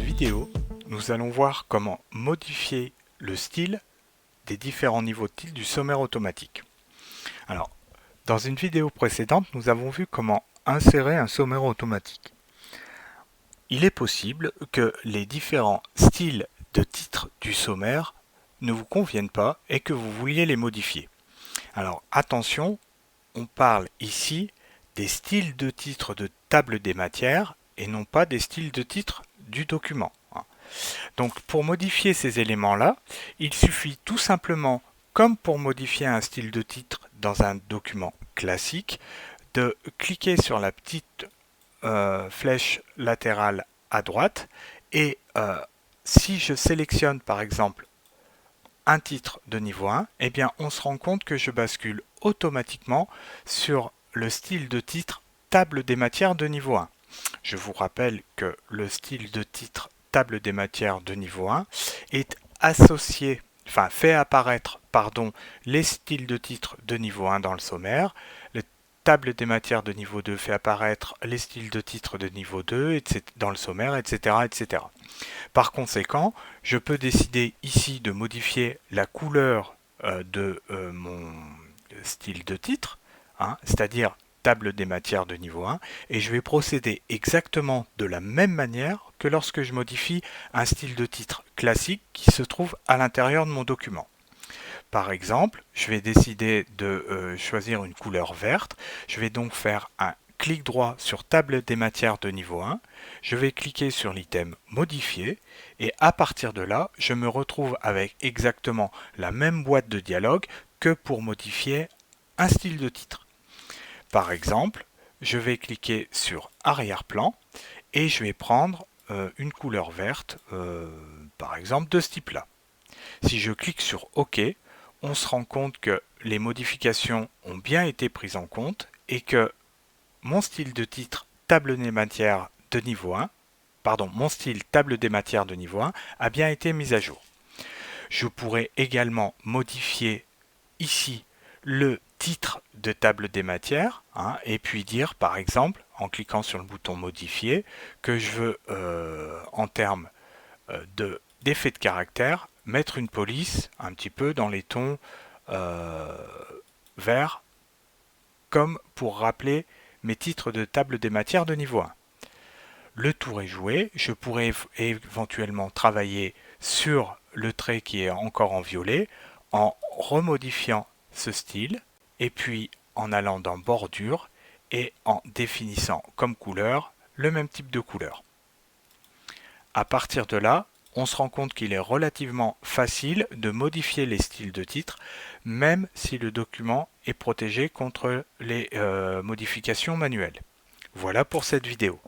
vidéo, nous allons voir comment modifier le style des différents niveaux de titre du sommaire automatique. Alors, dans une vidéo précédente, nous avons vu comment insérer un sommaire automatique. Il est possible que les différents styles de titre du sommaire ne vous conviennent pas et que vous vouliez les modifier. Alors attention, on parle ici des styles de titre de table des matières et non pas des styles de titre du document. Donc pour modifier ces éléments-là, il suffit tout simplement, comme pour modifier un style de titre dans un document classique, de cliquer sur la petite flèche latérale à droite et si je sélectionne par exemple un titre de niveau 1, eh bien on se rend compte que je bascule automatiquement sur le style de titre table des matières de niveau 1. Je vous rappelle que le style de titre table des matières de niveau 1 est associé, fait apparaître, les styles de titre de niveau 1 dans le sommaire. Le table des matières de niveau 2 fait apparaître les styles de titre de niveau 2 dans le sommaire, etc., etc. Par conséquent, je peux décider ici de modifier la couleur de mon style de titre, c'est-à-dire table des matières de niveau 1, et je vais procéder exactement de la même manière que lorsque je modifie un style de titre classique qui se trouve à l'intérieur de mon document. Par exemple, je vais décider de choisir une couleur verte. Je vais donc faire un clic droit sur table des matières de niveau 1. Je vais cliquer sur l'item modifier et à partir de là, je me retrouve avec exactement la même boîte de dialogue que pour modifier un style de titre. Par exemple, je vais cliquer sur arrière-plan et je vais prendre une couleur verte, par exemple de ce type-là. Si je clique sur OK, on se rend compte que les modifications ont bien été prises en compte et que mon style de titre table des matières de niveau 1, mon style table des matières de niveau 1 a bien été mis à jour. Je pourrais également modifier ici le titre de table des matières et puis dire par exemple en cliquant sur le bouton modifier que je veux en termes d'effet de caractère mettre une police un petit peu dans les tons verts comme pour rappeler mes titres de table des matières de niveau 1. Le tour est joué, je pourrais éventuellement travailler sur le trait qui est encore en violet en remodifiant ce style et puis en allant dans bordure et en définissant comme couleur le même type de couleur. À partir de là, on se rend compte qu'il est relativement facile de modifier les styles de titre, même si le document est protégé contre les modifications manuelles. Voilà pour cette vidéo.